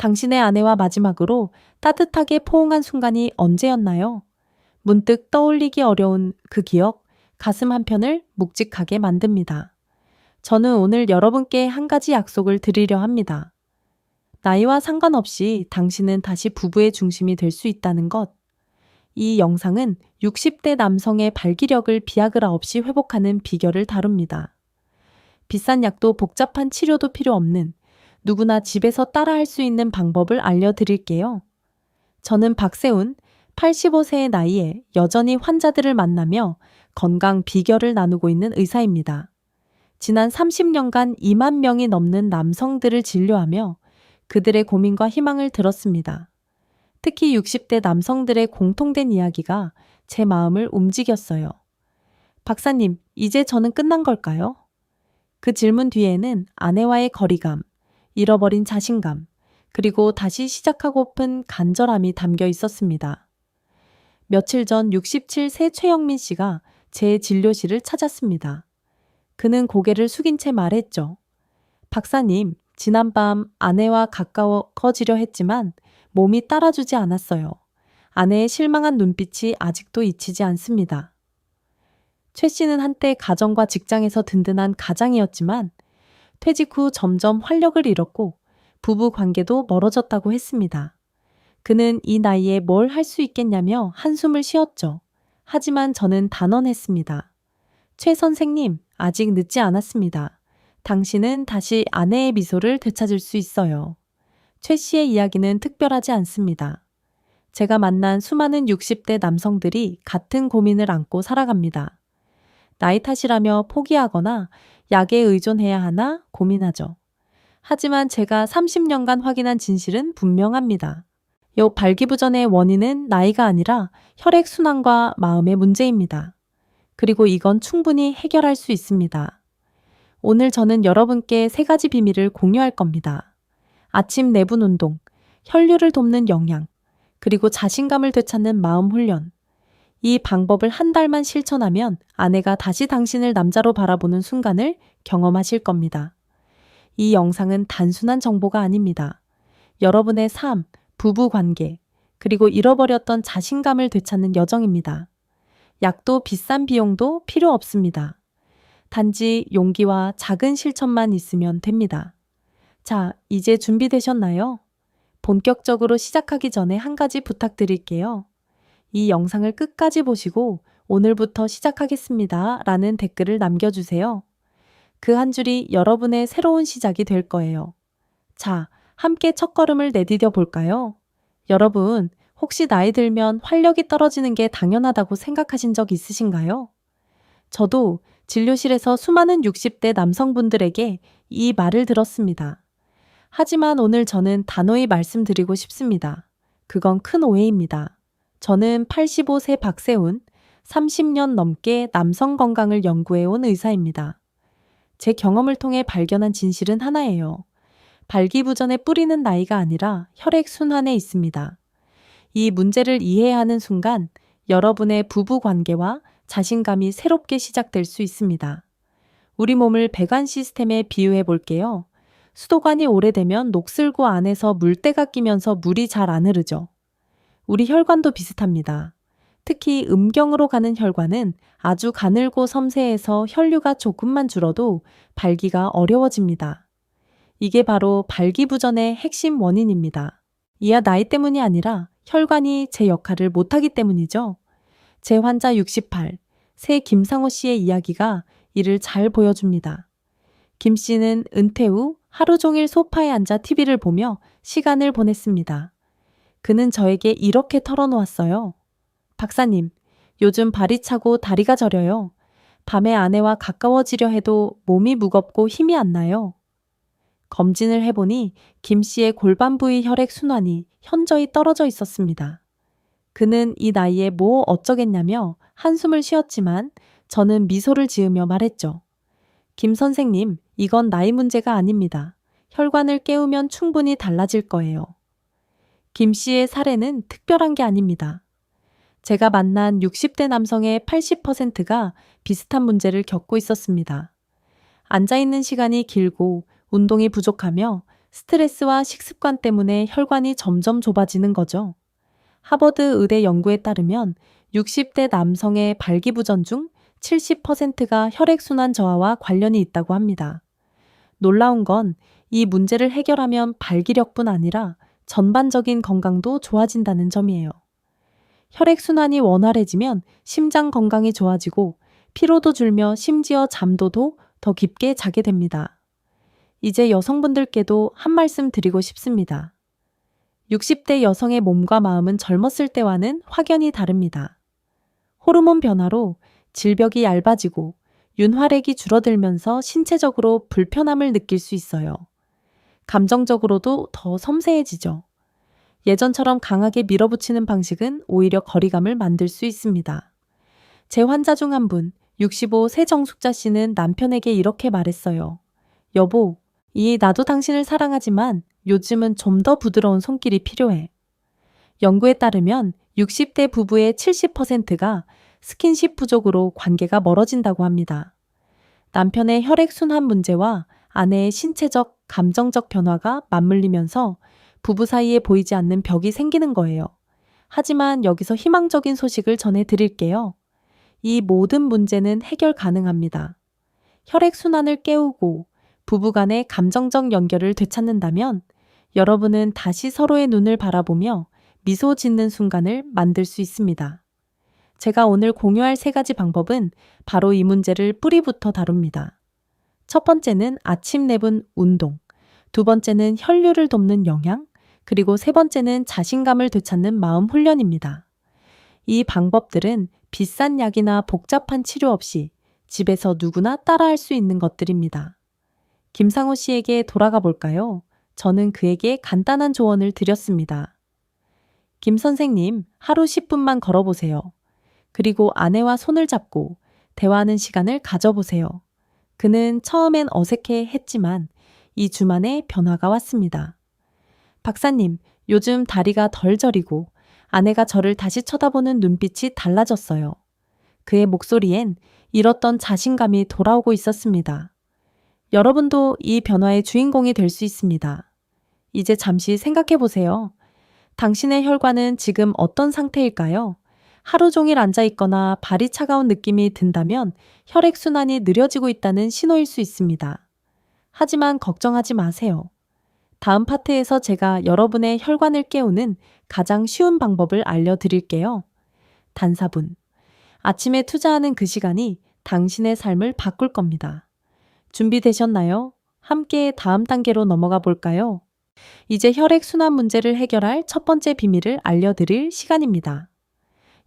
당신의 아내와 마지막으로 따뜻하게 포옹한 순간이 언제였나요? 문득 떠올리기 어려운 그 기억, 가슴 한편을 묵직하게 만듭니다. 저는 오늘 여러분께 한 가지 약속을 드리려 합니다. 나이와 상관없이 당신은 다시 부부의 중심이 될 수 있다는 것. 이 영상은 60대 남성의 발기력을 비아그라 없이 회복하는 비결을 다룹니다. 비싼 약도 복잡한 치료도 필요 없는 누구나 집에서 따라할 수 있는 방법을 알려드릴게요. 저는 박세훈, 85세의 나이에 여전히 환자들을 만나며 건강 비결을 나누고 있는 의사입니다. 지난 30년간 2만 명이 넘는 남성들을 진료하며 그들의 고민과 희망을 들었습니다. 특히 60대 남성들의 공통된 이야기가 제 마음을 움직였어요. 박사님, 이제 저는 끝난 걸까요? 그 질문 뒤에는 아내와의 거리감, 잃어버린 자신감, 그리고 다시 시작하고픈 간절함이 담겨 있었습니다. 며칠 전 67세 최영민 씨가 제 진료실을 찾았습니다. 그는 고개를 숙인 채 말했죠. 박사님, 지난밤 아내와 가까워지려 했지만 몸이 따라주지 않았어요. 아내의 실망한 눈빛이 아직도 잊히지 않습니다. 최 씨는 한때 가정과 직장에서 든든한 가장이었지만 퇴직 후 점점 활력을 잃었고 부부 관계도 멀어졌다고 했습니다. 그는 이 나이에 뭘 할 수 있겠냐며 한숨을 쉬었죠. 하지만 저는 단언했습니다. 최 선생님, 아직 늦지 않았습니다. 당신은 다시 아내의 미소를 되찾을 수 있어요. 최 씨의 이야기는 특별하지 않습니다. 제가 만난 수많은 60대 남성들이 같은 고민을 안고 살아갑니다. 나이 탓이라며 포기하거나 약에 의존해야 하나 고민하죠. 하지만 제가 30년간 확인한 진실은 분명합니다. 요 발기부전의 원인은 나이가 아니라 혈액순환과 마음의 문제입니다. 그리고 이건 충분히 해결할 수 있습니다. 오늘 저는 여러분께 3가지 비밀을 공유할 겁니다. 아침 내분 운동, 혈류를 돕는 영양, 그리고 자신감을 되찾는 마음 훈련. 이 방법을 한 달만 실천하면 아내가 다시 당신을 남자로 바라보는 순간을 경험하실 겁니다. 이 영상은 단순한 정보가 아닙니다. 여러분의 삶, 부부 관계, 그리고 잃어버렸던 자신감을 되찾는 여정입니다. 약도 비싼 비용도 필요 없습니다. 단지 용기와 작은 실천만 있으면 됩니다. 자, 이제 준비되셨나요? 본격적으로 시작하기 전에 한 가지 부탁드릴게요. 이 영상을 끝까지 보시고 오늘부터 시작하겠습니다 라는 댓글을 남겨주세요. 그 한 줄이 여러분의 새로운 시작이 될 거예요. 자, 함께 첫걸음을 내디뎌 볼까요? 여러분, 혹시 나이 들면 활력이 떨어지는 게 당연하다고 생각하신 적 있으신가요? 저도 진료실에서 수많은 60대 남성분들에게 이 말을 들었습니다. 하지만 오늘 저는 단호히 말씀드리고 싶습니다. 그건 큰 오해입니다. 저는 85세 박세훈, 30년 넘게 남성 건강을 연구해온 의사입니다. 제 경험을 통해 발견한 진실은 하나예요. 발기부전의 뿌리는 나이가 아니라 혈액순환에 있습니다. 이 문제를 이해하는 순간 여러분의 부부 관계와 자신감이 새롭게 시작될 수 있습니다. 우리 몸을 배관 시스템에 비유해 볼게요. 수도관이 오래되면 녹슬고 안에서 물때가 끼면서 물이 잘 안 흐르죠. 우리 혈관도 비슷합니다. 특히 음경으로 가는 혈관은 아주 가늘고 섬세해서 혈류가 조금만 줄어도 발기가 어려워집니다. 이게 바로 발기부전의 핵심 원인입니다. 이하 나이 때문이 아니라 혈관이 제 역할을 못하기 때문이죠. 제 환자 68, 새 김상호 씨의 이야기가 이를 잘 보여줍니다. 김 씨는 은퇴 후 하루 종일 소파에 앉아 TV를 보며 시간을 보냈습니다. 그는 저에게 이렇게 털어놓았어요. 박사님, 요즘 발이 차고 다리가 저려요. 밤에 아내와 가까워지려 해도 몸이 무겁고 힘이 안 나요. 검진을 해보니 김 씨의 골반 부위 혈액 순환이 현저히 떨어져 있었습니다. 그는 이 나이에 뭐 어쩌겠냐며 한숨을 쉬었지만 저는 미소를 지으며 말했죠. 김 선생님, 이건 나이 문제가 아닙니다. 혈관을 깨우면 충분히 달라질 거예요. 김 씨의 사례는 특별한 게 아닙니다. 제가 만난 60대 남성의 80%가 비슷한 문제를 겪고 있었습니다. 앉아있는 시간이 길고 운동이 부족하며 스트레스와 식습관 때문에 혈관이 점점 좁아지는 거죠. 하버드 의대 연구에 따르면 60대 남성의 발기부전 중 70%가 혈액순환 저하와 관련이 있다고 합니다. 놀라운 건 이 문제를 해결하면 발기력뿐 아니라 전반적인 건강도 좋아진다는 점이에요. 혈액순환이 원활해지면 심장 건강이 좋아지고 피로도 줄며 심지어 잠도도 더 깊게 자게 됩니다. 이제 여성분들께도 한 말씀 드리고 싶습니다. 60대 여성의 몸과 마음은 젊었을 때와는 확연히 다릅니다. 호르몬 변화로 질벽이 얇아지고 윤활액이 줄어들면서 신체적으로 불편함을 느낄 수 있어요. 감정적으로도 더 섬세해지죠. 예전처럼 강하게 밀어붙이는 방식은 오히려 거리감을 만들 수 있습니다. 제 환자 중 한 분, 65 새정숙자 씨는 남편에게 이렇게 말했어요. 여보, 나도 당신을 사랑하지만 요즘은 좀 더 부드러운 손길이 필요해. 연구에 따르면 60대 부부의 70%가 스킨십 부족으로 관계가 멀어진다고 합니다. 남편의 혈액순환 문제와 아내의 신체적, 감정적 변화가 맞물리면서 부부 사이에 보이지 않는 벽이 생기는 거예요. 하지만 여기서 희망적인 소식을 전해드릴게요. 이 모든 문제는 해결 가능합니다. 혈액순환을 깨우고 부부 간의 감정적 연결을 되찾는다면 여러분은 다시 서로의 눈을 바라보며 미소 짓는 순간을 만들 수 있습니다. 제가 오늘 공유할 3가지 방법은 바로 이 문제를 뿌리부터 다룹니다. 첫 번째는 아침 4분 운동, 두 번째는 혈류를 돕는 영양, 그리고 세 번째는 자신감을 되찾는 마음 훈련입니다. 이 방법들은 비싼 약이나 복잡한 치료 없이 집에서 누구나 따라할 수 있는 것들입니다. 김상호 씨에게 돌아가 볼까요? 저는 그에게 간단한 조언을 드렸습니다. 김 선생님, 하루 10분만 걸어보세요. 그리고 아내와 손을 잡고 대화하는 시간을 가져보세요. 그는 처음엔 어색해 했지만 2주 만에 변화가 왔습니다. 박사님, 요즘 다리가 덜 저리고 아내가 저를 다시 쳐다보는 눈빛이 달라졌어요. 그의 목소리엔 잃었던 자신감이 돌아오고 있었습니다. 여러분도 이 변화의 주인공이 될 수 있습니다. 이제 잠시 생각해 보세요. 당신의 혈관은 지금 어떤 상태일까요? 하루 종일 앉아 있거나 발이 차가운 느낌이 든다면 혈액순환이 느려지고 있다는 신호일 수 있습니다. 하지만 걱정하지 마세요. 다음 파트에서 제가 여러분의 혈관을 깨우는 가장 쉬운 방법을 알려드릴게요. 단사분. 아침에 투자하는 그 시간이 당신의 삶을 바꿀 겁니다. 준비되셨나요? 함께 다음 단계로 넘어가 볼까요? 이제 혈액순환 문제를 해결할 첫 번째 비밀을 알려드릴 시간입니다.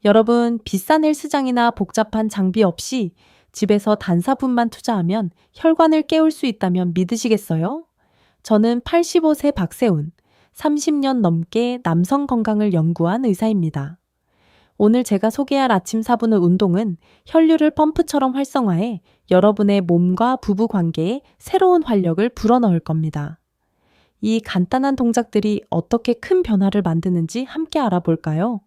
여러분, 비싼 헬스장이나 복잡한 장비 없이 집에서 단사분만 투자하면 혈관을 깨울 수 있다면 믿으시겠어요? 저는 85세 박세훈, 30년 넘게 남성 건강을 연구한 의사입니다. 오늘 제가 소개할 아침 4분의 운동은 혈류를 펌프처럼 활성화해 여러분의 몸과 부부 관계에 새로운 활력을 불어넣을 겁니다. 이 간단한 동작들이 어떻게 큰 변화를 만드는지 함께 알아볼까요?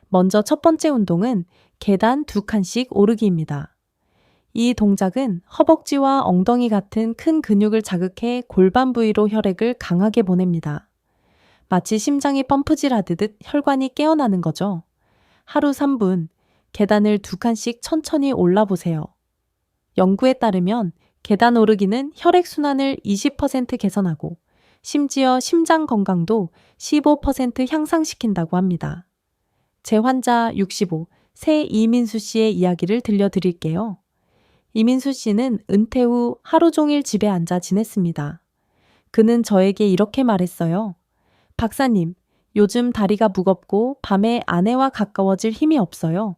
먼저 첫 번째 운동은 계단 2칸씩 오르기입니다. 이 동작은 허벅지와 엉덩이 같은 큰 근육을 자극해 골반 부위로 혈액을 강하게 보냅니다. 마치 심장이 펌프질 하듯 혈관이 깨어나는 거죠. 하루 3분, 계단을 2칸씩 천천히 올라보세요. 연구에 따르면 계단 오르기는 혈액순환을 20% 개선하고 심지어 심장 건강도 15% 향상시킨다고 합니다. 제 환자 65, 새 이민수 씨의 이야기를 들려드릴게요. 이민수 씨는 은퇴 후 하루 종일 집에 앉아 지냈습니다. 그는 저에게 이렇게 말했어요. 박사님, 요즘 다리가 무겁고 밤에 아내와 가까워질 힘이 없어요.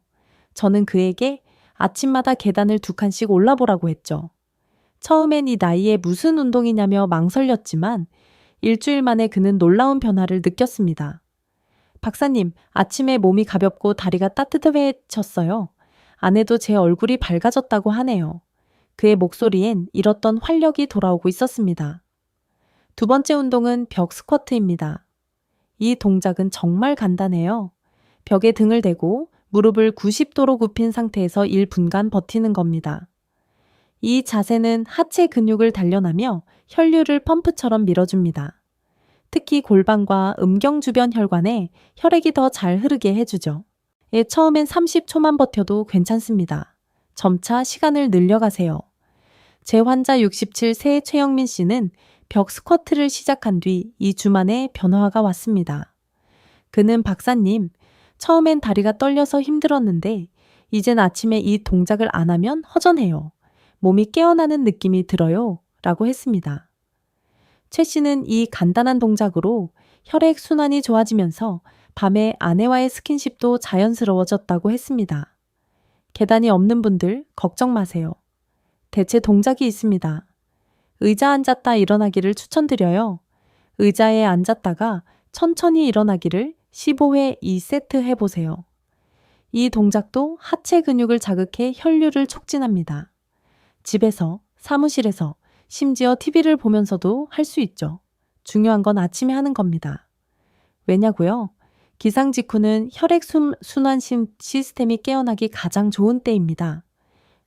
저는 그에게 아침마다 계단을 2칸씩 올라보라고 했죠. 처음엔 이 나이에 무슨 운동이냐며 망설였지만 일주일 만에 그는 놀라운 변화를 느꼈습니다. 박사님, 아침에 몸이 가볍고 다리가 따뜻해졌어요. 아내도 제 얼굴이 밝아졌다고 하네요. 그의 목소리엔 잃었던 활력이 돌아오고 있었습니다. 두 번째 운동은 벽 스쿼트입니다. 이 동작은 정말 간단해요. 벽에 등을 대고 무릎을 90도로 굽힌 상태에서 1분간 버티는 겁니다. 이 자세는 하체 근육을 단련하며 혈류를 펌프처럼 밀어줍니다. 특히 골반과 음경 주변 혈관에 혈액이 더 잘 흐르게 해주죠. 처음엔 30초만 버텨도 괜찮습니다. 점차 시간을 늘려가세요. 제 환자 67세 최영민 씨는 벽 스쿼트를 시작한 뒤 2주 만에 변화가 왔습니다. 그는 박사님, 처음엔 다리가 떨려서 힘들었는데 이젠 아침에 이 동작을 안 하면 허전해요. 몸이 깨어나는 느낌이 들어요. 라고 했습니다. 최 씨는 이 간단한 동작으로 혈액 순환이 좋아지면서 밤에 아내와의 스킨십도 자연스러워졌다고 했습니다. 계단이 없는 분들 걱정 마세요. 대체 동작이 있습니다. 의자 앉았다 일어나기를 추천드려요. 의자에 앉았다가 천천히 일어나기를 15회 2세트 해보세요. 이 동작도 하체 근육을 자극해 혈류를 촉진합니다. 집에서, 사무실에서, 심지어 TV를 보면서도 할 수 있죠. 중요한 건 아침에 하는 겁니다. 왜냐고요? 기상 직후는 혈액 순환 시스템이 깨어나기 가장 좋은 때입니다.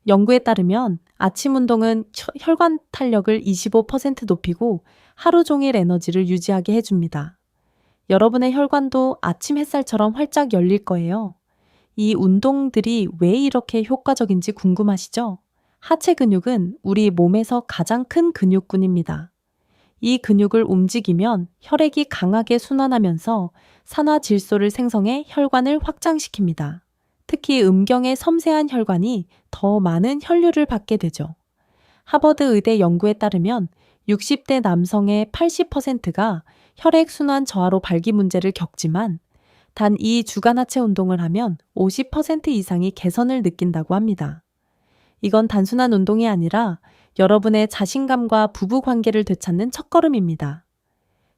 연구에 따르면 아침 운동은 혈관 탄력을 25% 높이고 하루 종일 에너지를 유지하게 해줍니다. 여러분의 혈관도 아침 햇살처럼 활짝 열릴 거예요. 이 운동들이 왜 이렇게 효과적인지 궁금하시죠? 하체 근육은 우리 몸에서 가장 큰 근육군입니다. 이 근육을 움직이면 혈액이 강하게 순환하면서 산화질소를 생성해 혈관을 확장시킵니다. 특히 음경의 섬세한 혈관이 더 많은 혈류를 받게 되죠. 하버드 의대 연구에 따르면 60대 남성의 80%가 혈액순환 저하로 발기 문제를 겪지만 단 이 주간 하체 운동을 하면 50% 이상이 개선을 느낀다고 합니다. 이건 단순한 운동이 아니라 여러분의 자신감과 부부 관계를 되찾는 첫걸음입니다.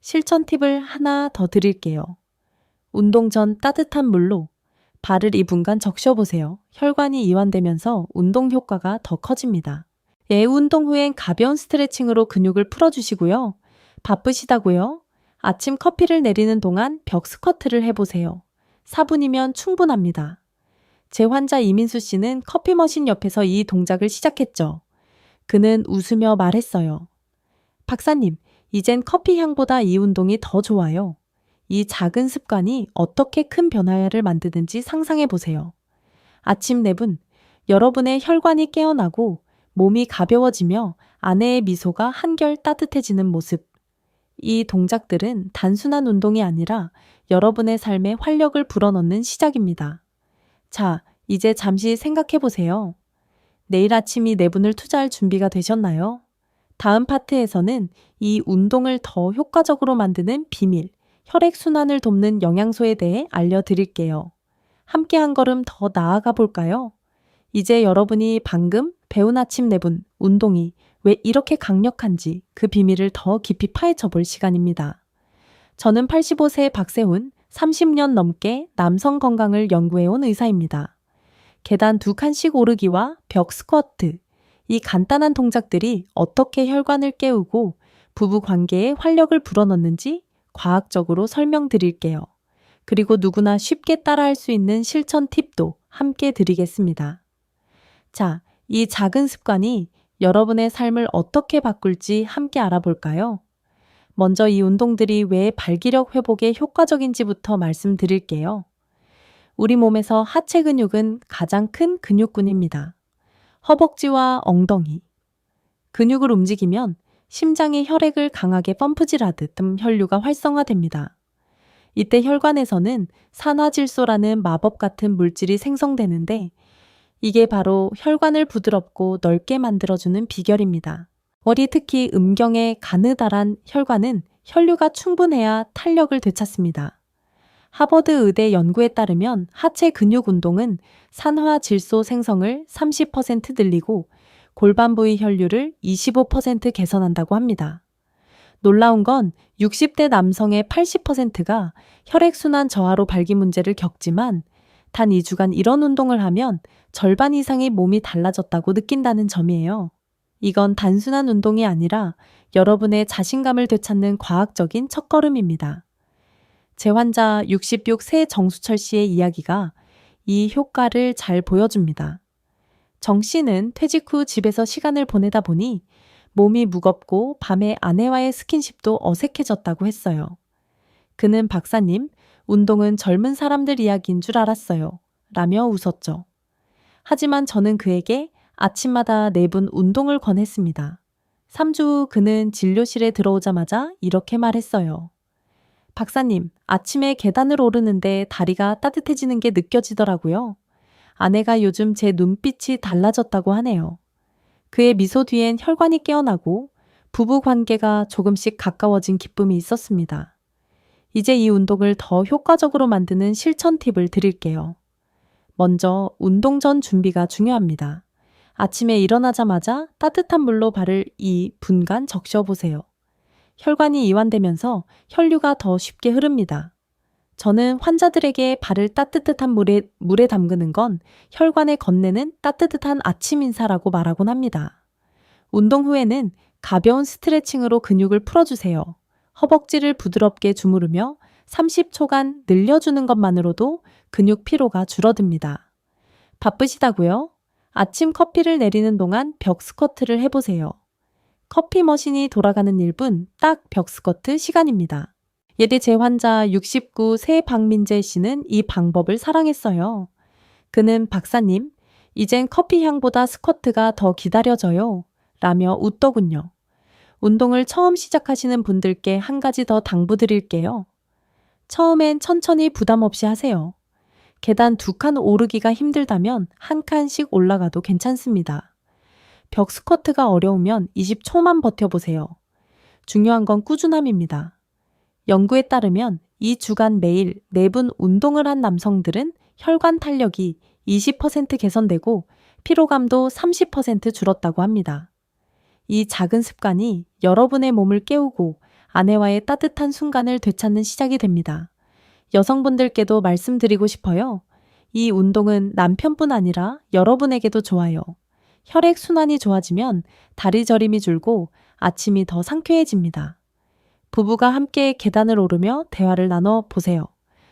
실천 팁을 하나 더 드릴게요. 운동 전 따뜻한 물로 발을 2분간 적셔보세요. 혈관이 이완되면서 운동 효과가 더 커집니다. 운동 후엔 가벼운 스트레칭으로 근육을 풀어주시고요. 바쁘시다고요? 아침 커피를 내리는 동안 벽 스쿼트를 해보세요. 4분이면 충분합니다. 제 환자 이민수 씨는 커피 머신 옆에서 이 동작을 시작했죠. 그는 웃으며 말했어요. 박사님, 이젠 커피 향보다 이 운동이 더 좋아요. 이 작은 습관이 어떻게 큰 변화를 만드는지 상상해 보세요. 아침 4분, 여러분의 혈관이 깨어나고 몸이 가벼워지며 아내의 미소가 한결 따뜻해지는 모습. 이 동작들은 단순한 운동이 아니라 여러분의 삶에 활력을 불어넣는 시작입니다. 자, 이제 잠시 생각해 보세요. 내일 아침이 4분을 투자할 준비가 되셨나요? 다음 파트에서는 이 운동을 더 효과적으로 만드는 비밀, 혈액순환을 돕는 영양소에 대해 알려드릴게요. 함께 한 걸음 더 나아가 볼까요? 이제 여러분이 방금 배운 아침 4분 운동이 왜 이렇게 강력한지 그 비밀을 더 깊이 파헤쳐 볼 시간입니다. 저는 85세 박세훈, 30년 넘게 남성 건강을 연구해온 의사입니다. 계단 2칸씩 오르기와 벽 스쿼트, 이 간단한 동작들이 어떻게 혈관을 깨우고 부부 관계에 활력을 불어넣는지 과학적으로 설명드릴게요. 그리고 누구나 쉽게 따라할 수 있는 실천 팁도 함께 드리겠습니다. 자, 이 작은 습관이 여러분의 삶을 어떻게 바꿀지 함께 알아볼까요? 먼저 이 운동들이 왜 발기력 회복에 효과적인지부터 말씀드릴게요. 우리 몸에서 하체 근육은 가장 큰 근육군입니다. 허벅지와 엉덩이. 근육을 움직이면 심장이 혈액을 강하게 펌프질하듯 혈류가 활성화됩니다. 이때 혈관에서는 산화질소라는 마법 같은 물질이 생성되는데 이게 바로 혈관을 부드럽고 넓게 만들어주는 비결입니다. 머리 특히 음경의 가느다란 혈관은 혈류가 충분해야 탄력을 되찾습니다. 하버드 의대 연구에 따르면 하체 근육 운동은 산화질소 생성을 30% 늘리고 골반 부위 혈류를 25% 개선한다고 합니다. 놀라운 건 60대 남성의 80%가 혈액순환 저하로 발기 문제를 겪지만 단 2주간 이런 운동을 하면 절반 이상의 몸이 달라졌다고 느낀다는 점이에요. 이건 단순한 운동이 아니라 여러분의 자신감을 되찾는 과학적인 첫걸음입니다. 제 환자 66세 정수철 씨의 이야기가 이 효과를 잘 보여줍니다. 정 씨는 퇴직 후 집에서 시간을 보내다 보니 몸이 무겁고 밤에 아내와의 스킨십도 어색해졌다고 했어요. 그는 박사님, 운동은 젊은 사람들 이야기인 줄 알았어요. 라며 웃었죠. 하지만 저는 그에게 아침마다 4분 운동을 권했습니다. 3주 후 그는 진료실에 들어오자마자 이렇게 말했어요. 박사님, 아침에 계단을 오르는데 다리가 따뜻해지는 게 느껴지더라고요. 아내가 요즘 제 눈빛이 달라졌다고 하네요. 그의 미소 뒤엔 혈관이 깨어나고 부부 관계가 조금씩 가까워진 기쁨이 있었습니다. 이제 이 운동을 더 효과적으로 만드는 실천 팁을 드릴게요. 먼저 운동 전 준비가 중요합니다. 아침에 일어나자마자 따뜻한 물로 발을 2분간 적셔보세요. 혈관이 이완되면서 혈류가 더 쉽게 흐릅니다. 저는 환자들에게 발을 따뜻한 물에 담그는 건 혈관에 건네는 따뜻한 아침 인사라고 말하곤 합니다. 운동 후에는 가벼운 스트레칭으로 근육을 풀어주세요. 허벅지를 부드럽게 주무르며 30초간 늘려주는 것만으로도 근육 피로가 줄어듭니다. 바쁘시다고요? 아침 커피를 내리는 동안 벽 스쿼트를 해보세요. 커피 머신이 돌아가는 1분 딱 벽 스쿼트 시간입니다. 예대 제 환자 69 세박민재 씨는 이 방법을 사랑했어요. 그는 박사님, 이젠 커피 향보다 스쿼트가 더 기다려져요. 라며 웃더군요. 운동을 처음 시작하시는 분들께 한 가지 더 당부드릴게요. 처음엔 천천히 부담 없이 하세요. 계단 2칸 오르기가 힘들다면 한 칸씩 올라가도 괜찮습니다. 벽 스쿼트가 어려우면 20초만 버텨보세요. 중요한 건 꾸준함입니다. 연구에 따르면 2주간 매일 4분 운동을 한 남성들은 혈관 탄력이 20% 개선되고 피로감도 30% 줄었다고 합니다. 이 작은 습관이 여러분의 몸을 깨우고 아내와의 따뜻한 순간을 되찾는 시작이 됩니다. 여성분들께도 말씀드리고 싶어요. 이 운동은 남편뿐 아니라 여러분에게도 좋아요. 혈액순환이 좋아지면 다리 저림이 줄고 아침이 더 상쾌해집니다. 부부가 함께 계단을 오르며 대화를 나눠 보세요.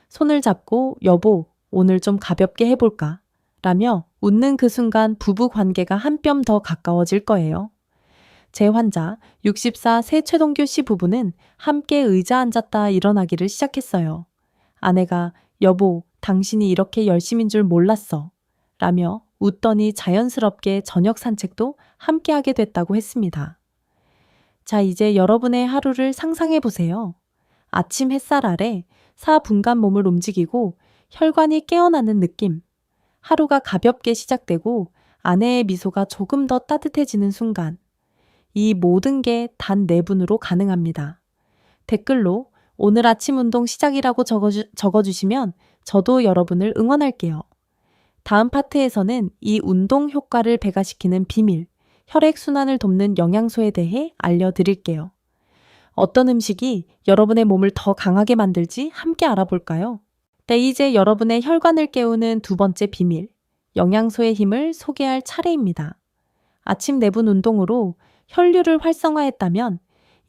손을 잡고 여보, 오늘 좀 가볍게 해볼까? 라며 웃는 그 순간 부부 관계가 한 뼘 더 가까워질 거예요. 제 환자 64 세최동규 씨 부부는 함께 의자 앉았다 일어나기를 시작했어요. 아내가 여보, 당신이 이렇게 열심인 줄 몰랐어. 라며 웃더니 자연스럽게 저녁 산책도 함께 하게 됐다고 했습니다. 자, 이제 여러분의 하루를 상상해 보세요. 아침 햇살 아래 4분간 몸을 움직이고 혈관이 깨어나는 느낌. 하루가 가볍게 시작되고 아내의 미소가 조금 더 따뜻해지는 순간. 이 모든 게 단 4분으로 가능합니다. 댓글로 오늘 아침 운동 시작이라고 적어주시면 저도 여러분을 응원할게요. 다음 파트에서는 이 운동 효과를 배가시키는 비밀, 혈액순환을 돕는 영양소에 대해 알려드릴게요. 어떤 음식이 여러분의 몸을 더 강하게 만들지 함께 알아볼까요? 네, 이제 여러분의 혈관을 깨우는 2번째 비밀, 영양소의 힘을 소개할 차례입니다. 아침 4분 운동으로 혈류를 활성화했다면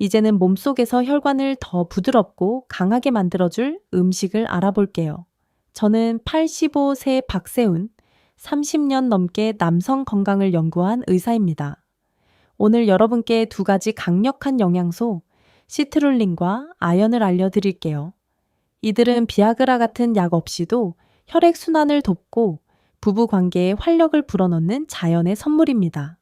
이제는 몸속에서 혈관을 더 부드럽고 강하게 만들어줄 음식을 알아볼게요. 저는 85세 박세훈, 30년 넘게 남성 건강을 연구한 의사입니다. 오늘 여러분께 2가지 강력한 영양소, 시트룰린과 아연을 알려드릴게요. 이들은 비아그라 같은 약 없이도 혈액순환을 돕고 부부 관계에 활력을 불어넣는 자연의 선물입니다.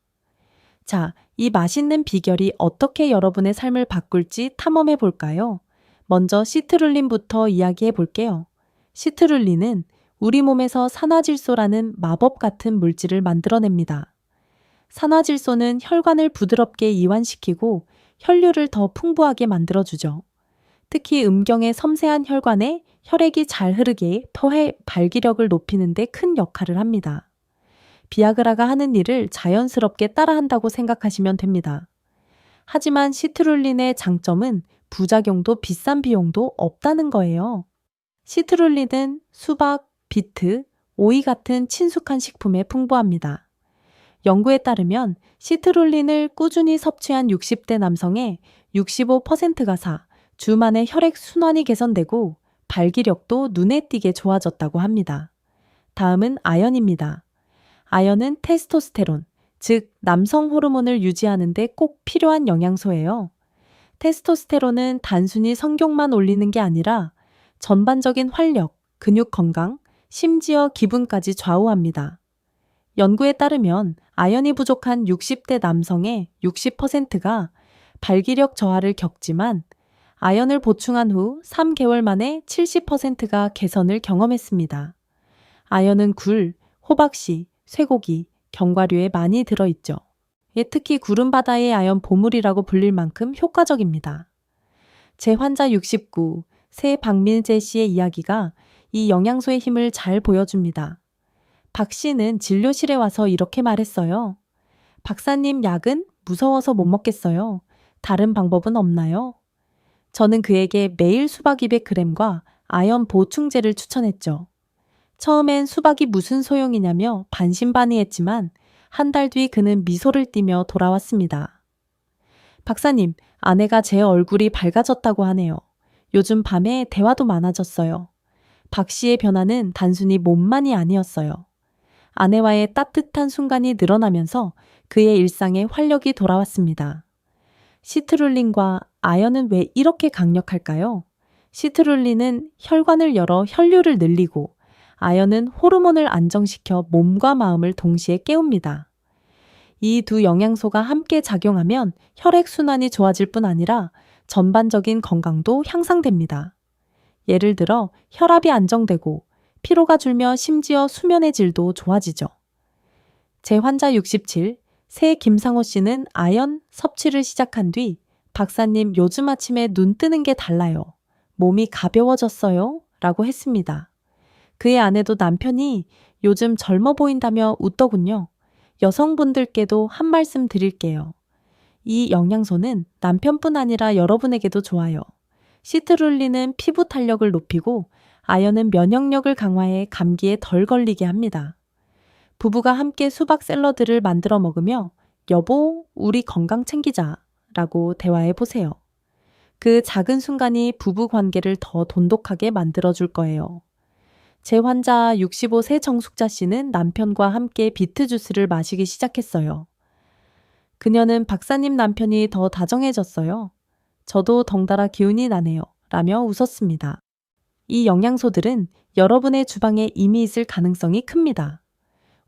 자, 이 맛있는 비결이 어떻게 여러분의 삶을 바꿀지 탐험해 볼까요? 먼저 시트룰린부터 이야기해 볼게요. 시트룰린은 우리 몸에서 산화질소라는 마법 같은 물질을 만들어냅니다. 산화질소는 혈관을 부드럽게 이완시키고 혈류를 더 풍부하게 만들어주죠. 특히 음경의 섬세한 혈관에 혈액이 잘 흐르게 폐 발기력을 높이는 데 큰 역할을 합니다. 비아그라가 하는 일을 자연스럽게 따라한다고 생각하시면 됩니다. 하지만 시트룰린의 장점은 부작용도 비싼 비용도 없다는 거예요. 시트룰린은 수박, 비트, 오이 같은 친숙한 식품에 풍부합니다. 연구에 따르면 시트룰린을 꾸준히 섭취한 60대 남성의 65%가 주 만에 혈액 순환이 개선되고 발기력도 눈에 띄게 좋아졌다고 합니다. 다음은 아연입니다. 아연은 테스토스테론, 즉 남성 호르몬을 유지하는 데 꼭 필요한 영양소예요. 테스토스테론은 단순히 성욕만 올리는 게 아니라 전반적인 활력, 근육 건강, 심지어 기분까지 좌우합니다. 연구에 따르면 아연이 부족한 60대 남성의 60%가 발기력 저하를 겪지만 아연을 보충한 후 3개월 만에 70%가 개선을 경험했습니다. 아연은 굴, 호박씨, 쇠고기, 견과류에 많이 들어있죠. 특히 구름 바다의 아연 보물이라고 불릴 만큼 효과적입니다. 제 환자 69, 새 박민재 씨의 이야기가 이 영양소의 힘을 잘 보여줍니다. 박 씨는 진료실에 와서 이렇게 말했어요. 박사님, 약은 무서워서 못 먹겠어요. 다른 방법은 없나요? 저는 그에게 매일 수박 200g과 아연 보충제를 추천했죠. 처음엔 수박이 무슨 소용이냐며 반신반의했지만 한 달 뒤 그는 미소를 띠며 돌아왔습니다. 박사님, 아내가 제 얼굴이 밝아졌다고 하네요. 요즘 밤에 대화도 많아졌어요. 박 씨의 변화는 단순히 몸만이 아니었어요. 아내와의 따뜻한 순간이 늘어나면서 그의 일상에 활력이 돌아왔습니다. 시트룰린과 아연은 왜 이렇게 강력할까요? 시트룰린은 혈관을 열어 혈류를 늘리고 아연은 호르몬을 안정시켜 몸과 마음을 동시에 깨웁니다. 이 두 영양소가 함께 작용하면 혈액순환이 좋아질 뿐 아니라 전반적인 건강도 향상됩니다. 예를 들어 혈압이 안정되고 피로가 줄며 심지어 수면의 질도 좋아지죠. 제 환자 67, 새 김상호 씨는 아연 섭취를 시작한 뒤 박사님 요즘 아침에 눈 뜨는 게 달라요. 몸이 가벼워졌어요? 라고 했습니다. 그의 아내도 남편이 요즘 젊어 보인다며 웃더군요. 여성분들께도 한 말씀 드릴게요. 이 영양소는 남편뿐 아니라 여러분에게도 좋아요. 시트룰린은 피부 탄력을 높이고 아연은 면역력을 강화해 감기에 덜 걸리게 합니다. 부부가 함께 수박 샐러드를 만들어 먹으며 여보, 우리 건강 챙기자 라고 대화해 보세요. 그 작은 순간이 부부 관계를 더 돈독하게 만들어줄 거예요. 제 환자 65세 정숙자 씨는 남편과 함께 비트 주스를 마시기 시작했어요. 그녀는 박사님 남편이 더 다정해졌어요. 저도 덩달아 기운이 나네요. 라며 웃었습니다. 이 영양소들은 여러분의 주방에 이미 있을 가능성이 큽니다.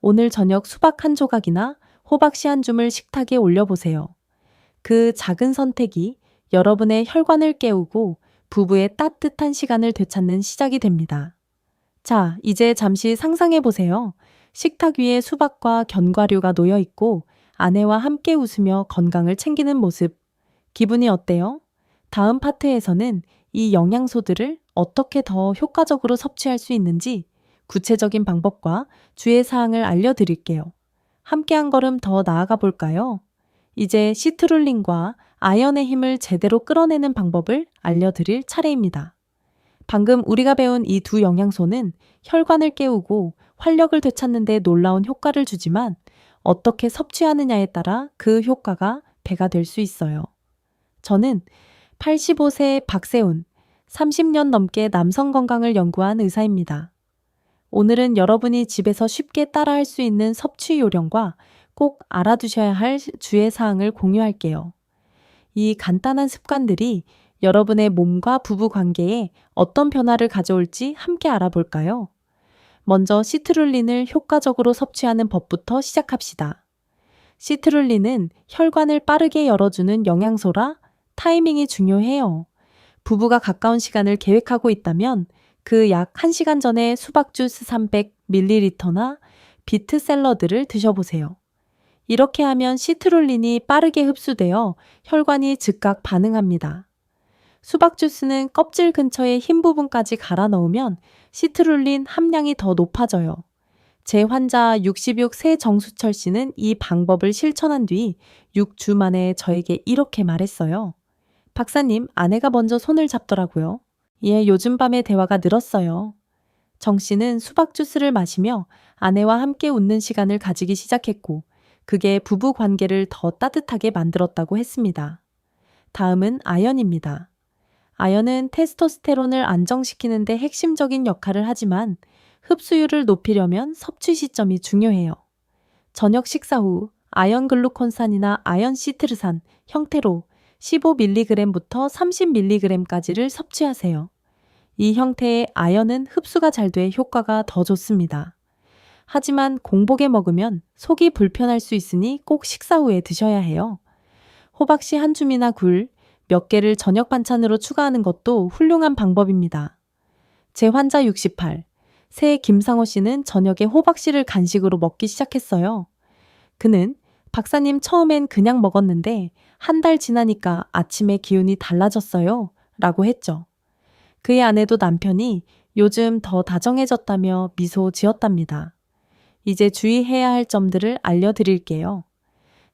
오늘 저녁 수박 한 조각이나 호박씨 한 줌을 식탁에 올려보세요. 그 작은 선택이 여러분의 혈관을 깨우고 부부의 따뜻한 시간을 되찾는 시작이 됩니다. 자, 이제 잠시 상상해 보세요. 식탁 위에 수박과 견과류가 놓여 있고 아내와 함께 웃으며 건강을 챙기는 모습. 기분이 어때요? 다음 파트에서는 이 영양소들을 어떻게 더 효과적으로 섭취할 수 있는지 구체적인 방법과 주의사항을 알려드릴게요. 함께 한 걸음 더 나아가 볼까요? 이제 시트룰린과 아연의 힘을 제대로 끌어내는 방법을 알려드릴 차례입니다. 방금 우리가 배운 이 두 영양소는 혈관을 깨우고 활력을 되찾는 데 놀라운 효과를 주지만 어떻게 섭취하느냐에 따라 그 효과가 배가 될 수 있어요. 저는 85세 박세훈, 30년 넘게 남성 건강을 연구한 의사입니다. 오늘은 여러분이 집에서 쉽게 따라할 수 있는 섭취 요령과 꼭 알아두셔야 할 주의사항을 공유할게요. 이 간단한 습관들이 여러분의 몸과 부부 관계에 어떤 변화를 가져올지 함께 알아볼까요? 먼저 시트룰린을 효과적으로 섭취하는 법부터 시작합시다. 시트룰린은 혈관을 빠르게 열어주는 영양소라 타이밍이 중요해요. 부부가 가까운 시간을 계획하고 있다면 그 약 1시간 전에 수박 주스 300ml나 비트 샐러드를 드셔보세요. 이렇게 하면 시트룰린이 빠르게 흡수되어 혈관이 즉각 반응합니다. 수박 주스는 껍질 근처의 흰 부분까지 갈아 넣으면 시트룰린 함량이 더 높아져요. 제 환자 66세 정수철 씨는 이 방법을 실천한 뒤 6주 만에 저에게 이렇게 말했어요. 박사님, 아내가 먼저 손을 잡더라고요. 예, 요즘 밤에 대화가 늘었어요. 정 씨는 수박 주스를 마시며 아내와 함께 웃는 시간을 가지기 시작했고 그게 부부 관계를 더 따뜻하게 만들었다고 했습니다. 다음은 아연입니다. 아연은 테스토스테론을 안정시키는 데 핵심적인 역할을 하지만 흡수율을 높이려면 섭취 시점이 중요해요. 저녁 식사 후 아연글루콘산이나 아연시트르산 형태로 15mg부터 30mg까지를 섭취하세요. 이 형태의 아연은 흡수가 잘 돼 효과가 더 좋습니다. 하지만 공복에 먹으면 속이 불편할 수 있으니 꼭 식사 후에 드셔야 해요. 호박씨 한 줌이나 굴, 몇 개를 저녁 반찬으로 추가하는 것도 훌륭한 방법입니다. 제 환자 68, 새 김상호 씨는 저녁에 호박씨를 간식으로 먹기 시작했어요. 그는 박사님 처음엔 그냥 먹었는데 한 달 지나니까 아침에 기운이 달라졌어요. 라고 했죠. 그의 아내도 남편이 요즘 더 다정해졌다며 미소 지었답니다. 이제 주의해야 할 점들을 알려드릴게요.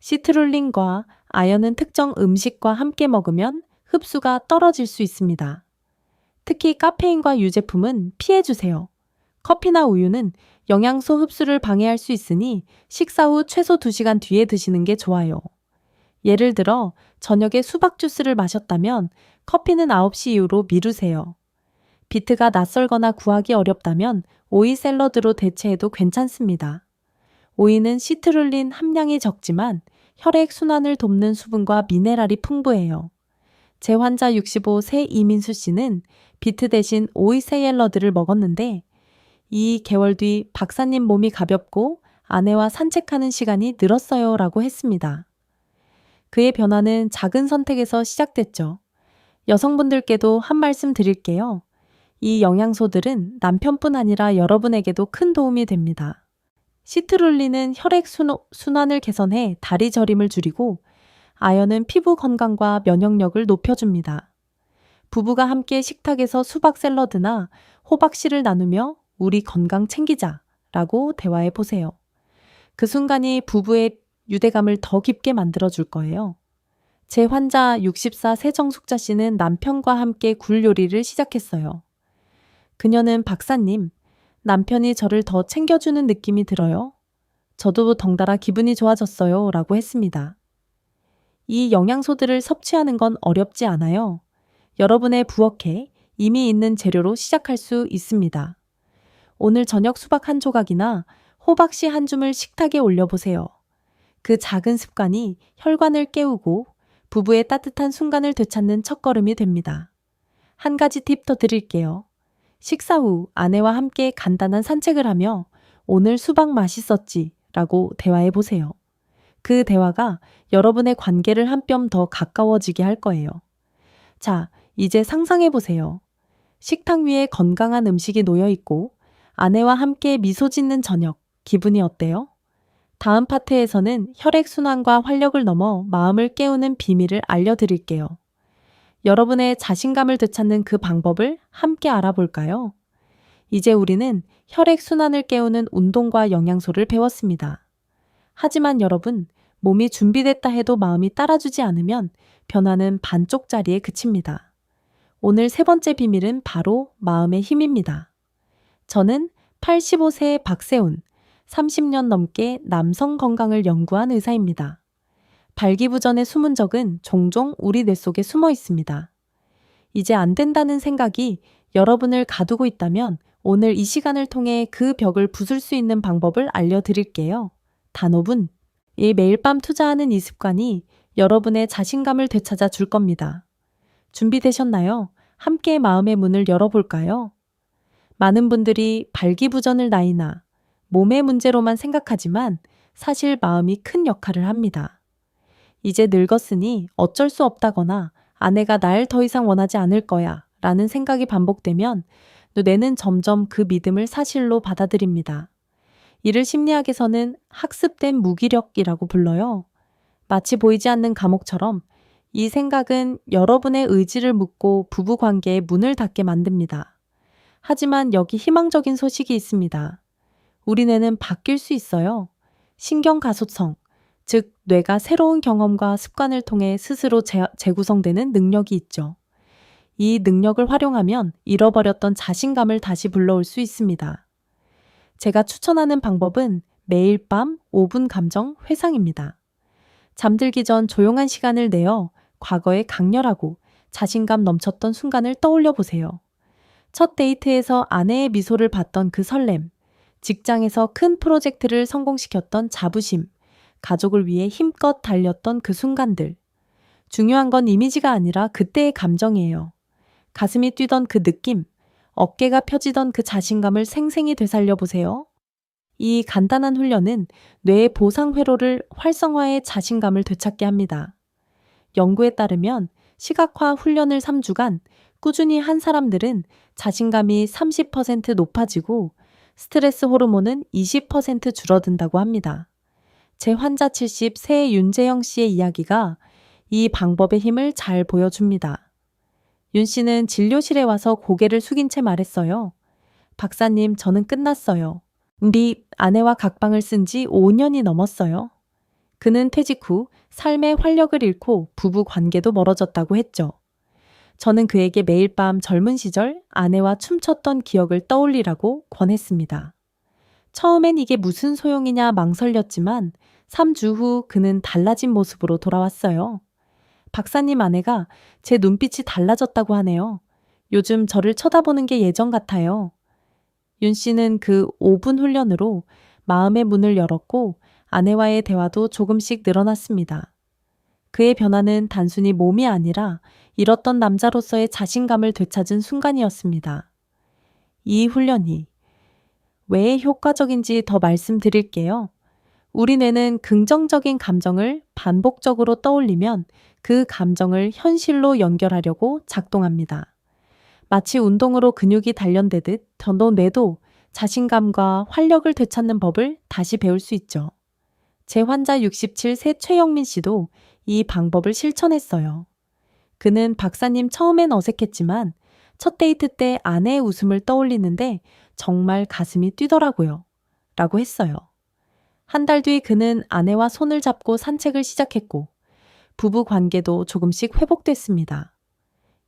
시트룰린과 아연은 특정 음식과 함께 먹으면 흡수가 떨어질 수 있습니다. 특히 카페인과 유제품은 피해주세요. 커피나 우유는 영양소 흡수를 방해할 수 있으니 식사 후 최소 2시간 뒤에 드시는 게 좋아요. 예를 들어 저녁에 수박 주스를 마셨다면 커피는 9시 이후로 미루세요. 비트가 낯설거나 구하기 어렵다면 오이 샐러드로 대체해도 괜찮습니다. 오이는 시트룰린 함량이 적지만 혈액 순환을 돕는 수분과 미네랄이 풍부해요. 제 환자 65 새 이민수 씨는 비트 대신 오이 샐러드를 먹었는데 2개월 뒤 박사님 몸이 가볍고 아내와 산책하는 시간이 늘었어요 라고 했습니다. 그의 변화는 작은 선택에서 시작됐죠. 여성분들께도 한 말씀 드릴게요. 이 영양소들은 남편뿐 아니라 여러분에게도 큰 도움이 됩니다. 시트룰린은 혈액 순환을 개선해 다리 저림을 줄이고 아연은 피부 건강과 면역력을 높여줍니다. 부부가 함께 식탁에서 수박 샐러드나 호박씨를 나누며 우리 건강 챙기자 라고 대화해 보세요. 그 순간이 부부의 유대감을 더 깊게 만들어줄 거예요. 제 환자 64 세정숙자 씨는 남편과 함께 굴 요리를 시작했어요. 그녀는 박사님, 남편이 저를 더 챙겨주는 느낌이 들어요. 저도 덩달아 기분이 좋아졌어요 라고 했습니다. 이 영양소들을 섭취하는 건 어렵지 않아요. 여러분의 부엌에 이미 있는 재료로 시작할 수 있습니다. 오늘 저녁 수박 한 조각이나 호박씨 한 줌을 식탁에 올려보세요. 그 작은 습관이 혈관을 깨우고 부부의 따뜻한 순간을 되찾는 첫걸음이 됩니다. 한 가지 팁 더 드릴게요. 식사 후 아내와 함께 간단한 산책을 하며 오늘 수박 맛있었지 라고 대화해 보세요. 그 대화가 여러분의 관계를 한 뼘 더 가까워지게 할 거예요. 자, 이제 상상해 보세요. 식탁 위에 건강한 음식이 놓여 있고 아내와 함께 미소 짓는 저녁, 기분이 어때요? 다음 파트에서는 혈액순환과 활력을 넘어 마음을 깨우는 비밀을 알려드릴게요. 여러분의 자신감을 되찾는 그 방법을 함께 알아볼까요? 이제 우리는 혈액순환을 깨우는 운동과 영양소를 배웠습니다. 하지만 여러분, 몸이 준비됐다 해도 마음이 따라주지 않으면 변화는 반쪽짜리에 그칩니다. 오늘 세 번째 비밀은 바로 마음의 힘입니다. 저는 85세의 박세훈, 30년 넘게 남성 건강을 연구한 의사입니다. 발기부전의 숨은 적은 종종 우리 뇌 속에 숨어 있습니다. 이제 안 된다는 생각이 여러분을 가두고 있다면 오늘 이 시간을 통해 그 벽을 부술 수 있는 방법을 알려드릴게요. 단 5분. 이 매일 밤 투자하는 이 습관이 여러분의 자신감을 되찾아 줄 겁니다. 준비되셨나요? 함께 마음의 문을 열어볼까요? 많은 분들이 발기부전을 나이나 몸의 문제로만 생각하지만 사실 마음이 큰 역할을 합니다. 이제 늙었으니 어쩔 수 없다거나 아내가 날 더 이상 원하지 않을 거야 라는 생각이 반복되면 뇌는 점점 그 믿음을 사실로 받아들입니다. 이를 심리학에서는 학습된 무기력이라고 불러요. 마치 보이지 않는 감옥처럼 이 생각은 여러분의 의지를 묶고 부부 관계에 문을 닫게 만듭니다. 하지만 여기 희망적인 소식이 있습니다. 우리 뇌는 바뀔 수 있어요. 신경가소성, 즉 뇌가 새로운 경험과 습관을 통해 스스로 재구성되는 능력이 있죠. 이 능력을 활용하면 잃어버렸던 자신감을 다시 불러올 수 있습니다. 제가 추천하는 방법은 매일 밤 5분 감정 회상입니다. 잠들기 전 조용한 시간을 내어 과거에 강렬하고 자신감 넘쳤던 순간을 떠올려 보세요. 첫 데이트에서 아내의 미소를 봤던 그 설렘, 직장에서 큰 프로젝트를 성공시켰던 자부심, 가족을 위해 힘껏 달렸던 그 순간들. 중요한 건 이미지가 아니라 그때의 감정이에요. 가슴이 뛰던 그 느낌, 어깨가 펴지던 그 자신감을 생생히 되살려 보세요. 이 간단한 훈련은 뇌의 보상 회로를 활성화해 자신감을 되찾게 합니다. 연구에 따르면 시각화 훈련을 3주간 꾸준히 한 사람들은 자신감이 30% 높아지고 스트레스 호르몬은 20% 줄어든다고 합니다. 제 환자 70세 윤재영 씨의 이야기가 이 방법의 힘을 잘 보여줍니다. 윤 씨는 진료실에 와서 고개를 숙인 채 말했어요. 박사님, 저는 끝났어요. 우리 아내와 각방을 쓴 지 5년이 넘었어요. 그는 퇴직 후 삶의 활력을 잃고 부부 관계도 멀어졌다고 했죠. 저는 그에게 매일 밤 젊은 시절 아내와 춤췄던 기억을 떠올리라고 권했습니다. 처음엔 이게 무슨 소용이냐 망설였지만 3주 후 그는 달라진 모습으로 돌아왔어요. 박사님 아내가 제 눈빛이 달라졌다고 하네요. 요즘 저를 쳐다보는 게 예전 같아요. 윤 씨는 그 5분 훈련으로 마음의 문을 열었고 아내와의 대화도 조금씩 늘어났습니다. 그의 변화는 단순히 몸이 아니라 잃었던 남자로서의 자신감을 되찾은 순간이었습니다. 이 훈련이 왜 효과적인지 더 말씀드릴게요. 우리 뇌는 긍정적인 감정을 반복적으로 떠올리면 그 감정을 현실로 연결하려고 작동합니다. 마치 운동으로 근육이 단련되듯 너 뇌도 자신감과 활력을 되찾는 법을 다시 배울 수 있죠. 제 환자 67세 최영민 씨도 이 방법을 실천했어요. 그는 박사님 처음엔 어색했지만 첫 데이트 때 아내의 웃음을 떠올리는데 정말 가슴이 뛰더라고요. 라고 했어요. 한 달 뒤 그는 아내와 손을 잡고 산책을 시작했고 부부 관계도 조금씩 회복됐습니다.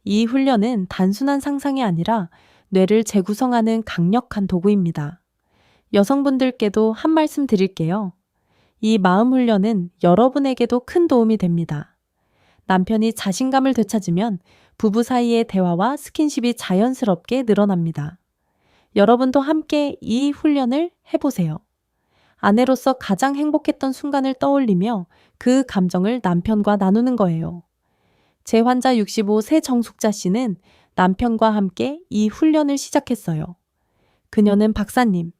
이 훈련은 단순한 상상이 아니라 뇌를 재구성하는 강력한 도구입니다. 여성분들께도 한 말씀 드릴게요. 이 마음 훈련은 여러분에게도 큰 도움이 됩니다. 남편이 자신감을 되찾으면 부부 사이의 대화와 스킨십이 자연스럽게 늘어납니다. 여러분도 함께 이 훈련을 해보세요. 아내로서 가장 행복했던 순간을 떠올리며 그 감정을 남편과 나누는 거예요. 제 환자 65세 정숙자 씨는 남편과 함께 이 훈련을 시작했어요. 그녀는 박사님,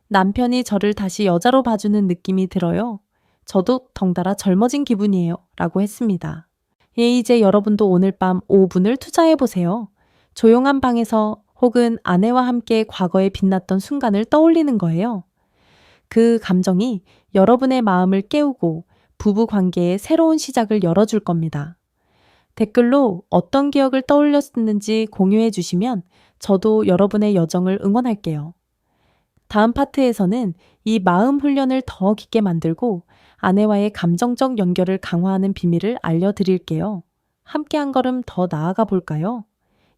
남편이 저를 다시 여자로 봐주는 느낌이 들어요. 저도 덩달아 젊어진 기분이에요. 라고 했습니다. 이제 여러분도 오늘 밤 5분을 투자해보세요. 조용한 방에서 혹은 아내와 함께 과거에 빛났던 순간을 떠올리는 거예요. 그 감정이 여러분의 마음을 깨우고 부부 관계의 새로운 시작을 열어줄 겁니다. 댓글로 어떤 기억을 떠올렸는지 공유해 주시면 저도 여러분의 여정을 응원할게요. 다음 파트에서는 이 마음 훈련을 더 깊게 만들고 아내와의 감정적 연결을 강화하는 비밀을 알려드릴게요. 함께 한 걸음 더 나아가 볼까요?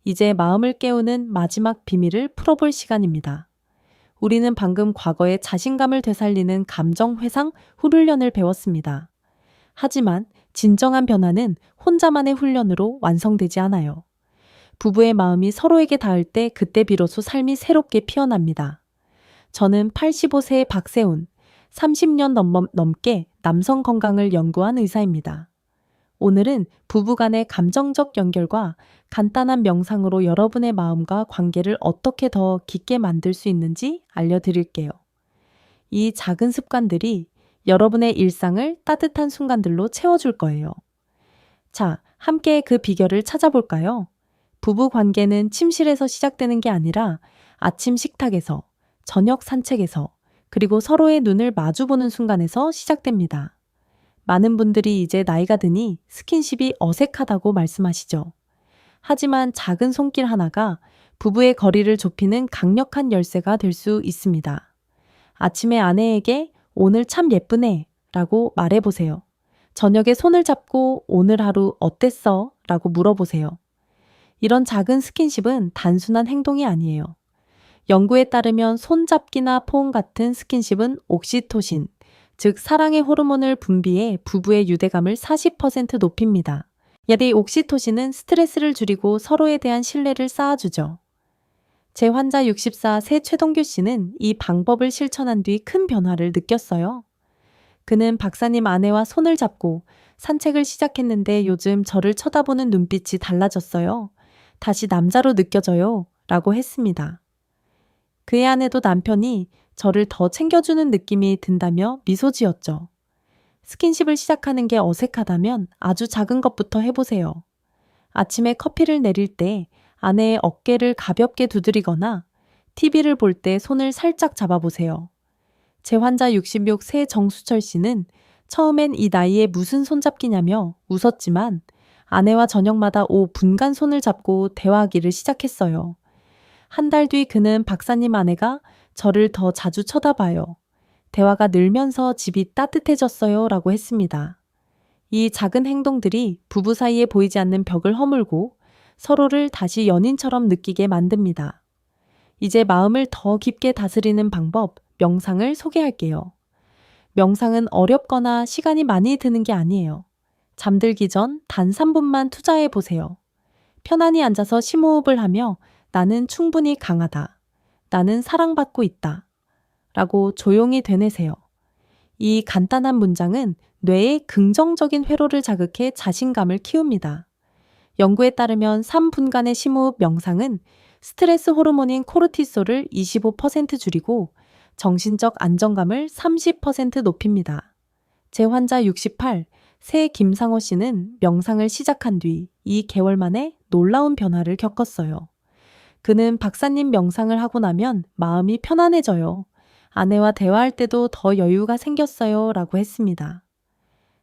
이제 마음을 깨우는 마지막 비밀을 풀어볼 시간입니다. 우리는 방금 과거의 자신감을 되살리는 감정 회상 훈련을 배웠습니다. 하지만 진정한 변화는 혼자만의 훈련으로 완성되지 않아요. 부부의 마음이 서로에게 닿을 때 그때 비로소 삶이 새롭게 피어납니다. 저는 85세의 박세훈, 30년 넘게 남성 건강을 연구한 의사입니다. 오늘은 부부 간의 감정적 연결과 간단한 명상으로 여러분의 마음과 관계를 어떻게 더 깊게 만들 수 있는지 알려드릴게요. 이 작은 습관들이 여러분의 일상을 따뜻한 순간들로 채워줄 거예요. 자, 함께 그 비결을 찾아볼까요? 부부 관계는 침실에서 시작되는 게 아니라 아침 식탁에서, 저녁 산책에서, 그리고 서로의 눈을 마주보는 순간에서 시작됩니다. 많은 분들이 이제 나이가 드니 스킨십이 어색하다고 말씀하시죠. 하지만 작은 손길 하나가 부부의 거리를 좁히는 강력한 열쇠가 될 수 있습니다. 아침에 아내에게 오늘 참 예쁘네 라고 말해보세요. 저녁에 손을 잡고 오늘 하루 어땠어? 라고 물어보세요. 이런 작은 스킨십은 단순한 행동이 아니에요. 연구에 따르면 손잡기나 포옹 같은 스킨십은 옥시토신, 즉 사랑의 호르몬을 분비해 부부의 유대감을 40% 높입니다. 이 옥시토신은 스트레스를 줄이고 서로에 대한 신뢰를 쌓아주죠. 제 환자 64세 최동규 씨는 이 방법을 실천한 뒤 큰 변화를 느꼈어요. 그는 박사님 아내와 손을 잡고 산책을 시작했는데 요즘 저를 쳐다보는 눈빛이 달라졌어요. 다시 남자로 느껴져요. 라고 했습니다. 그의 아내도 남편이 저를 더 챙겨주는 느낌이 든다며 미소 지었죠. 스킨십을 시작하는 게 어색하다면 아주 작은 것부터 해보세요. 아침에 커피를 내릴 때 아내의 어깨를 가볍게 두드리거나 TV를 볼 때 손을 살짝 잡아보세요. 제 환자 66 세정수철 씨는 처음엔 이 나이에 무슨 손잡기냐며 웃었지만 아내와 저녁마다 5분간 손을 잡고 대화하기를 시작했어요. 한 달 뒤 그는 박사님 아내가 저를 더 자주 쳐다봐요. 대화가 늘면서 집이 따뜻해졌어요. 라고 했습니다. 이 작은 행동들이 부부 사이에 보이지 않는 벽을 허물고 서로를 다시 연인처럼 느끼게 만듭니다. 이제 마음을 더 깊게 다스리는 방법, 명상을 소개할게요. 명상은 어렵거나 시간이 많이 드는 게 아니에요. 잠들기 전 단 3분만 투자해 보세요. 편안히 앉아서 심호흡을 하며 나는 충분히 강하다. 나는 사랑받고 있다. 라고 조용히 되뇌세요. 이 간단한 문장은 뇌의 긍정적인 회로를 자극해 자신감을 키웁니다. 연구에 따르면 3분간의 심호흡 명상은 스트레스 호르몬인 코르티솔을 25% 줄이고 정신적 안정감을 30% 높입니다. 제 환자 68, 새 김상호 씨는 명상을 시작한 뒤 2개월 만에 놀라운 변화를 겪었어요. 그는 박사님 명상을 하고 나면 마음이 편안해져요. 아내와 대화할 때도 더 여유가 생겼어요. 라고 했습니다.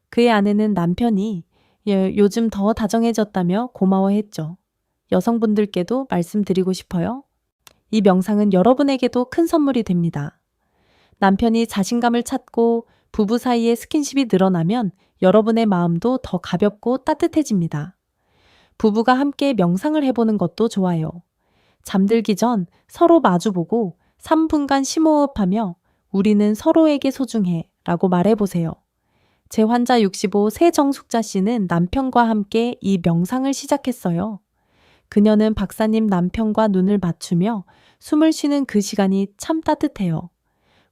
그의 아내는 남편이 요즘 더 다정해졌다며 고마워했죠. 여성분들께도 말씀드리고 싶어요. 이 명상은 여러분에게도 큰 선물이 됩니다. 남편이 자신감을 찾고 부부 사이의 스킨십이 늘어나면 여러분의 마음도 더 가볍고 따뜻해집니다. 부부가 함께 명상을 해보는 것도 좋아요. 잠들기 전 서로 마주보고 3분간 심호흡하며 우리는 서로에게 소중해 라고 말해보세요. 제 환자 65 세정숙자 씨는 남편과 함께 이 명상을 시작했어요. 그녀는 박사님 남편과 눈을 맞추며 숨을 쉬는 그 시간이 참 따뜻해요.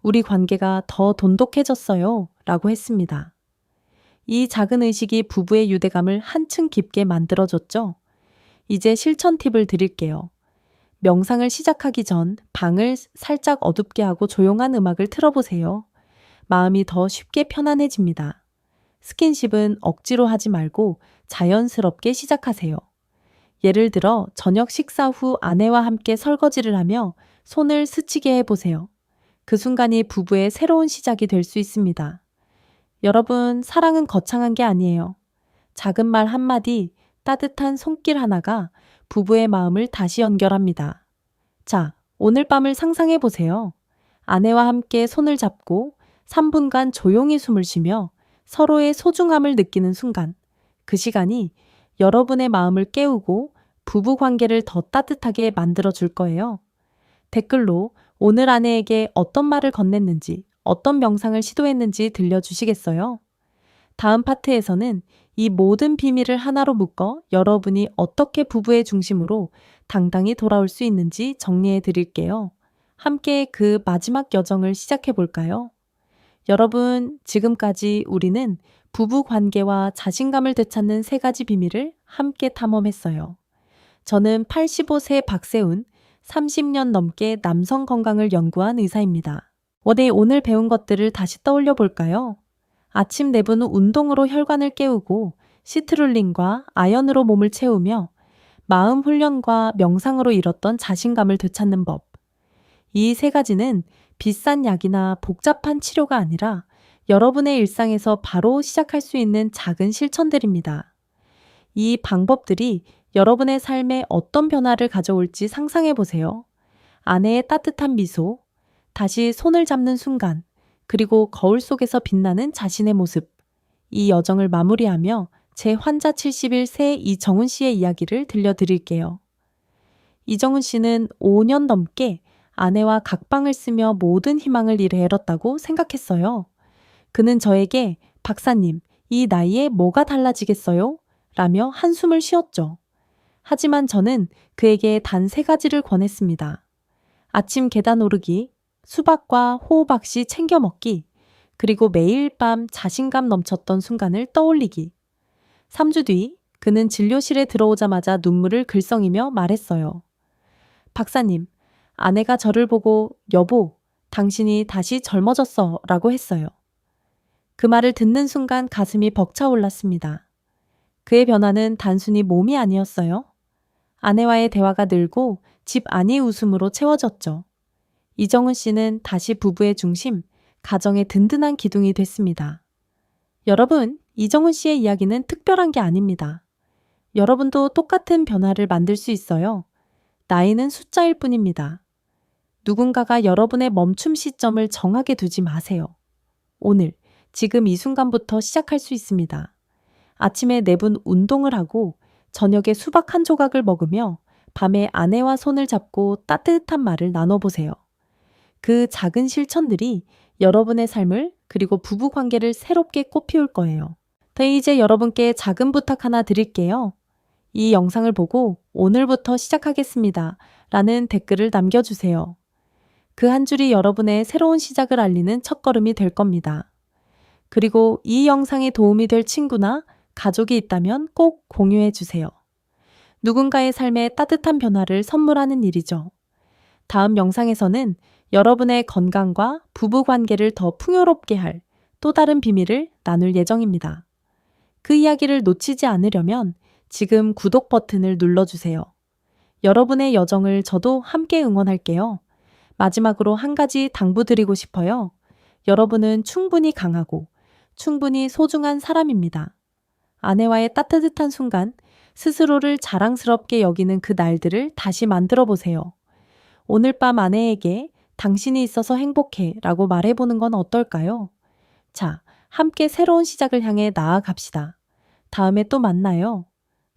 우리 관계가 더 돈독해졌어요. 라고 했습니다. 이 작은 의식이 부부의 유대감을 한층 깊게 만들어줬죠. 이제 실천 팁을 드릴게요. 명상을 시작하기 전 방을 살짝 어둡게 하고 조용한 음악을 틀어보세요. 마음이 더 쉽게 편안해집니다. 스킨십은 억지로 하지 말고 자연스럽게 시작하세요. 예를 들어 저녁 식사 후 아내와 함께 설거지를 하며 손을 스치게 해보세요. 그 순간이 부부의 새로운 시작이 될 수 있습니다. 여러분, 사랑은 거창한 게 아니에요. 작은 말 한마디, 따뜻한 손길 하나가 부부의 마음을 다시 연결합니다. 자, 오늘 밤을 상상해 보세요. 아내와 함께 손을 잡고 3분간 조용히 숨을 쉬며 서로의 소중함을 느끼는 순간, 그 시간이 여러분의 마음을 깨우고 부부 관계를 더 따뜻하게 만들어 줄 거예요. 댓글로 오늘 아내에게 어떤 말을 건넸는지, 어떤 명상을 시도했는지 들려주시겠어요? 다음 파트에서는 이 모든 비밀을 하나로 묶어 여러분이 어떻게 부부의 중심으로 당당히 돌아올 수 있는지 정리해 드릴게요. 함께 그 마지막 여정을 시작해 볼까요? 여러분, 지금까지 우리는 부부 관계와 자신감을 되찾는 3가지 비밀을 함께 탐험했어요. 저는 85세 박세훈, 30년 넘게 남성 건강을 연구한 의사입니다. 오늘 배운 것들을 다시 떠올려 볼까요? 아침 내분 후 운동으로 혈관을 깨우고 시트룰린과 아연으로 몸을 채우며 마음 훈련과 명상으로 잃었던 자신감을 되찾는 법. 이 3가지는 비싼 약이나 복잡한 치료가 아니라 여러분의 일상에서 바로 시작할 수 있는 작은 실천들입니다. 이 방법들이 여러분의 삶에 어떤 변화를 가져올지 상상해 보세요. 아내의 따뜻한 미소, 다시 손을 잡는 순간, 그리고 거울 속에서 빛나는 자신의 모습. 이 여정을 마무리하며 제 환자 71세 이정훈 씨의 이야기를 들려드릴게요. 이정훈 씨는 5년 넘게 아내와 각방을 쓰며 모든 희망을 잃었다고 생각했어요. 그는 저에게 박사님, 이 나이에 뭐가 달라지겠어요? 라며 한숨을 쉬었죠. 하지만 저는 그에게 단 3가지를 권했습니다. 아침 계단 오르기, 수박과 호호박씨 챙겨 먹기, 그리고 매일 밤 자신감 넘쳤던 순간을 떠올리기. 3주 뒤 그는 진료실에 들어오자마자 눈물을 글썽이며 말했어요. 박사님, 아내가 저를 보고 여보, 당신이 다시 젊어졌어 라고 했어요. 그 말을 듣는 순간 가슴이 벅차올랐습니다. 그의 변화는 단순히 몸이 아니었어요. 아내와의 대화가 늘고 집 안이 웃음으로 채워졌죠. 이정은 씨는 다시 부부의 중심, 가정의 든든한 기둥이 됐습니다. 여러분, 이정은 씨의 이야기는 특별한 게 아닙니다. 여러분도 똑같은 변화를 만들 수 있어요. 나이는 숫자일 뿐입니다. 누군가가 여러분의 멈춤 시점을 정하게 두지 마세요. 오늘, 지금 이 순간부터 시작할 수 있습니다. 아침에 4분 운동을 하고 저녁에 수박 한 조각을 먹으며 밤에 아내와 손을 잡고 따뜻한 말을 나눠보세요. 그 작은 실천들이 여러분의 삶을 그리고 부부 관계를 새롭게 꽃피울 거예요. 네, 이제 여러분께 작은 부탁 하나 드릴게요. 이 영상을 보고 오늘부터 시작하겠습니다 라는 댓글을 남겨주세요. 그 한 줄이 여러분의 새로운 시작을 알리는 첫걸음이 될 겁니다. 그리고 이 영상이 도움이 될 친구나 가족이 있다면 꼭 공유해 주세요. 누군가의 삶에 따뜻한 변화를 선물하는 일이죠. 다음 영상에서는 여러분의 건강과 부부 관계를 더 풍요롭게 할 또 다른 비밀을 나눌 예정입니다. 그 이야기를 놓치지 않으려면 지금 구독 버튼을 눌러주세요. 여러분의 여정을 저도 함께 응원할게요. 마지막으로 한 가지 당부드리고 싶어요. 여러분은 충분히 강하고 충분히 소중한 사람입니다. 아내와의 따뜻한 순간, 스스로를 자랑스럽게 여기는 그 날들을 다시 만들어 보세요. 오늘 밤 아내에게 당신이 있어서 행복해 라고 말해보는 건 어떨까요? 자, 함께 새로운 시작을 향해 나아갑시다. 다음에 또 만나요.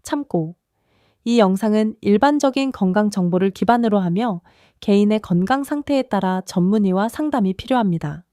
참고. 이 영상은 일반적인 건강 정보를 기반으로 하며 개인의 건강 상태에 따라 전문의와 상담이 필요합니다.